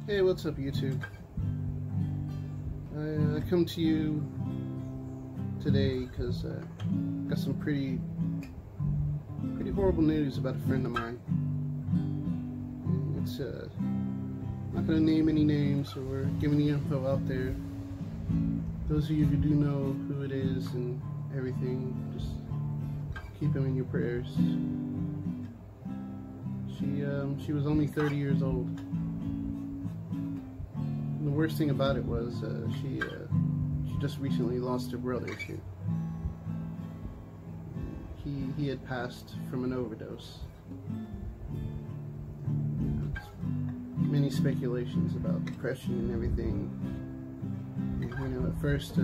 Hey, what's up, YouTube? I come to you today because I got some pretty horrible news about a friend of mine. And it's I'm not going to name any names or give any info out there. Those of you who do know who it is and everything, just keep him in your prayers. She was only 30 years old. The worst thing about it was she just recently lost her brother too. He had passed from an overdose. Many speculations about depression and everything. You know, at first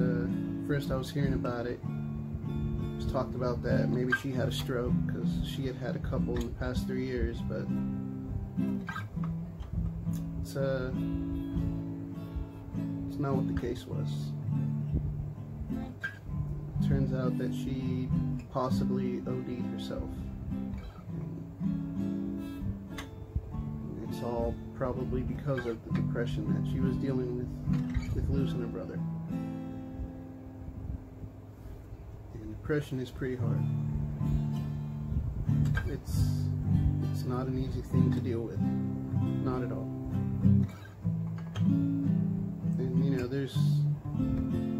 I was hearing about it. It was talked about that maybe she had a stroke because she had had a couple in the past 3 years, but it's not what the case was. It turns out that she possibly OD'd herself. It's all probably because of the depression that she was dealing with losing her brother. And depression is pretty hard. It's not an easy thing to deal with. Not at all. And you know, there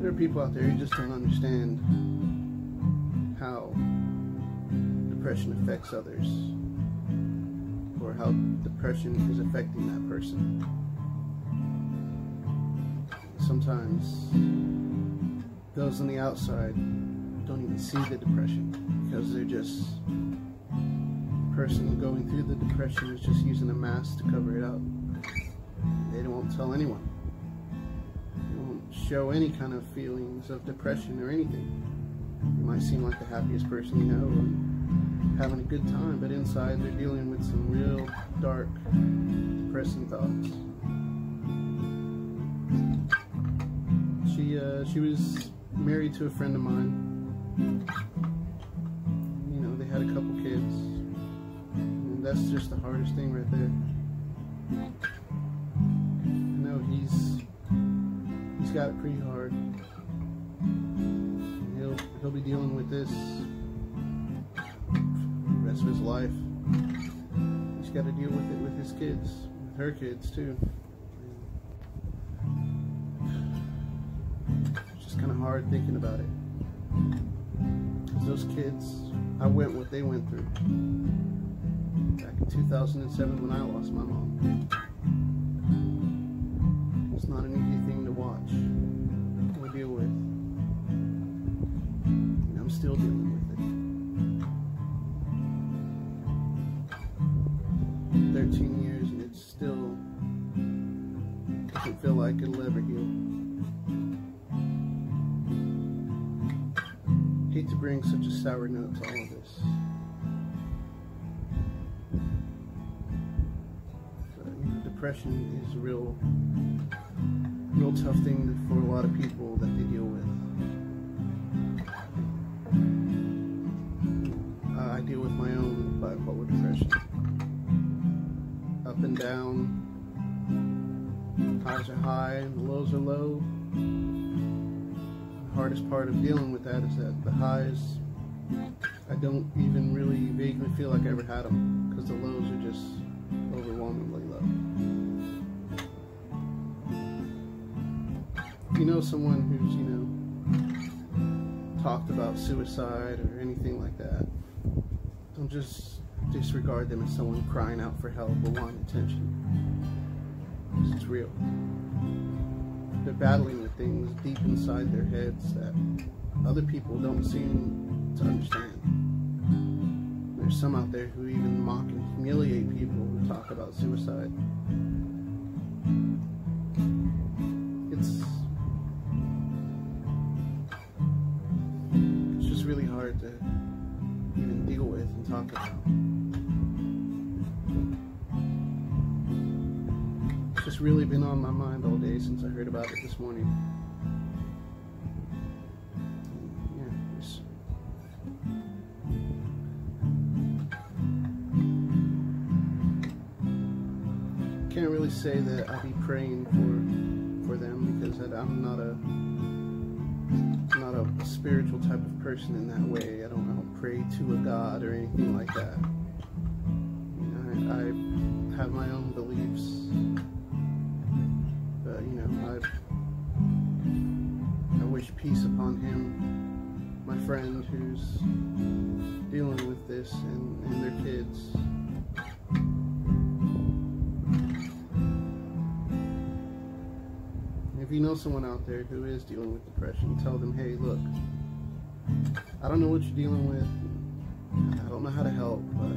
are people out there who just don't understand how depression affects others, or how depression is affecting that person. Sometimes those on the outside don't even see the depression because they're just, the person going through the depression is just using a mask to cover it up. They won't tell anyone. They won't show any kind of feelings of depression or anything. You might seem like the happiest person you know and having a good time, but inside they're dealing with some real dark, depressing thoughts. She was married to a friend of mine. You know, they had a couple kids, and that's just the hardest thing right there. No, he's got it pretty hard. He'll be dealing with this the rest of his life. He's got to deal with it with his kids, with her kids too. It's just kind of hard thinking about it. 'Cause those kids, I went what they went through back in 2007 when I lost my mom. It's not an easy thing to watch or deal with. And I'm still dealing with it. 13 years and it still doesn't feel like it'll ever heal. Hate to bring such a sour note to all of this. But, you know, depression is a real tough thing for a lot of people that they deal with. I deal with my own bipolar depression. Up and down, highs are high and the lows are low. The hardest part of dealing with that is that the highs, I don't even really vaguely feel like I ever had them, because the lows are just overwhelmingly low. If you know someone who's, you know, talked about suicide or anything like that, don't just disregard them as someone crying out for help or wanting attention. Because it's real. They're battling with things deep inside their heads that other people don't seem to understand. There's some out there who even mock and humiliate people who talk about suicide. It's just really hard to even deal with and talk about. It's just really been on my mind all day since I heard about it this morning. Yeah, can't really say that I'll be praying for them, because I'm not a spiritual type of person in that way. I don't pray to a god or anything like that. I have my own beliefs, but I wish peace upon him, my friend who's dealing with this, and their kids. If you know someone out there who is dealing with depression, tell them, hey, look, I don't know what you're dealing with, I don't know how to help, but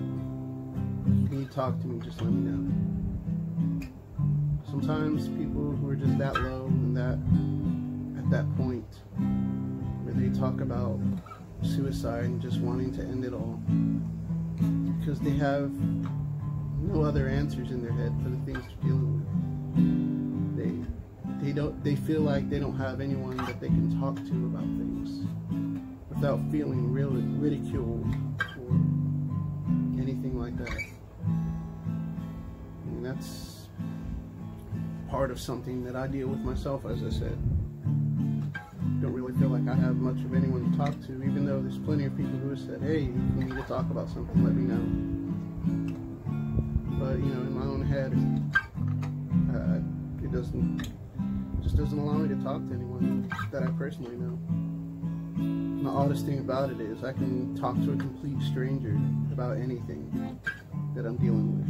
if you need to talk to me, just let me know. Sometimes people who are just that low and at that point where they talk about suicide and just wanting to end it all, because they have no other answers in their head for the things they're dealing with. They feel like they don't have anyone that they can talk to about things without feeling really ridiculed or anything like that. I mean, that's part of something that I deal with myself, as I said. Don't really feel like I have much of anyone to talk to, even though there's plenty of people who have said, hey, if you need to talk about something, let me know. But, in my own head, it just doesn't allow me to talk to anyone that I personally know. And the oddest thing about it is I can talk to a complete stranger about anything that I'm dealing with.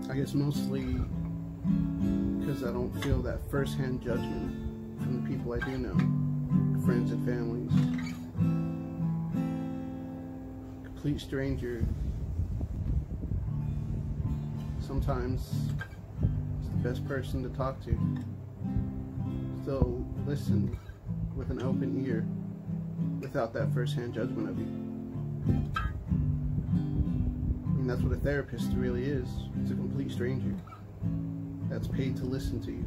I guess mostly because I don't feel that first-hand judgment from the people I do know, friends and families. Complete stranger, sometimes it's the best person to talk to. Still listen with an open ear without that first-hand judgment of you. I mean, that's what a therapist really is. It's a complete stranger that's paid to listen to you.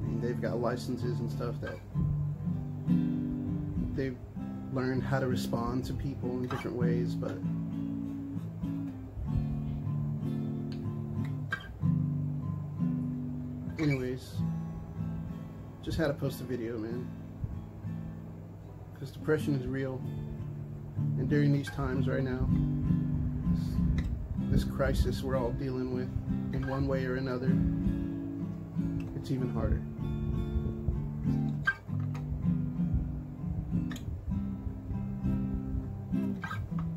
I mean, they've got licenses and stuff that they've learned how to respond to people in different ways, but anyways, just had to post a video, man, because depression is real, and during these times right now, this crisis we're all dealing with in one way or another, it's even harder.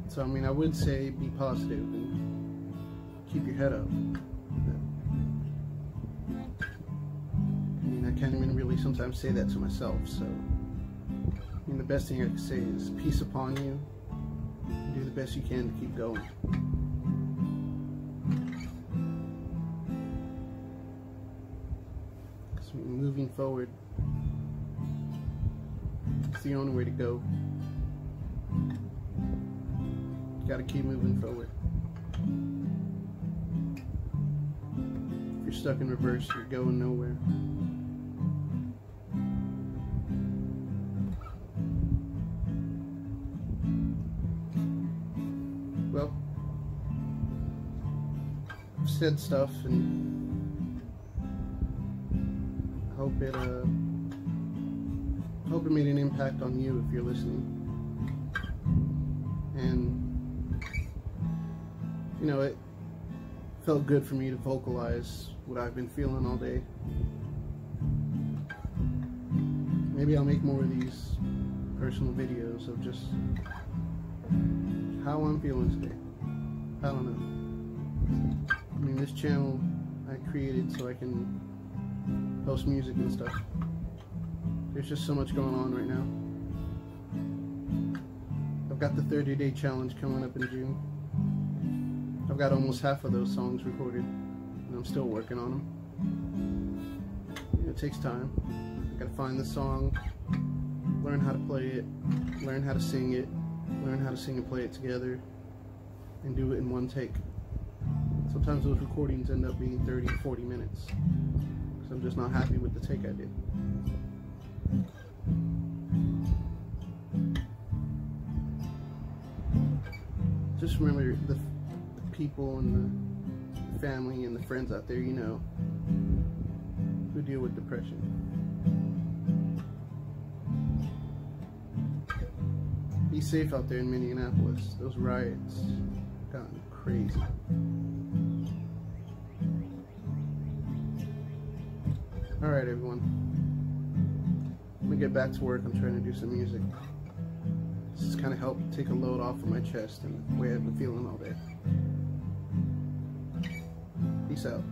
So I mean, I would say be positive and keep your head up. I mean, I can't even really sometimes say that to myself, so I mean, the best thing I can say is peace upon you, and do the best you can to keep going. Moving forward, it's the only way to go. You gotta keep moving forward. If you're stuck in reverse, you're going nowhere. Well, I've said stuff, and hope it made an impact on you if you're listening. And it felt good for me to vocalize what I've been feeling all day. Maybe I'll make more of these personal videos of just how I'm feeling today. I don't know. I mean, this channel I created so I can post music and stuff. There's just so much going on right now. I've got the 30-day challenge coming up in June. I've got almost half of those songs recorded, and I'm still working on them. It takes time. I gotta find the song, learn how to play it, learn how to sing it, learn how to sing and play it together, and do it in one take. Sometimes those recordings end up being 30, 40 minutes. I'm just not happy with the take I did. just remember the people and the family and the friends out there, you know, who deal with depression. Be safe out there in Minneapolis. Those riots gotten crazy. Alright, everyone. I'm gonna get back to work. I'm trying to do some music. This has kind of helped take a load off of my chest and the way I've been feeling all day. Peace out.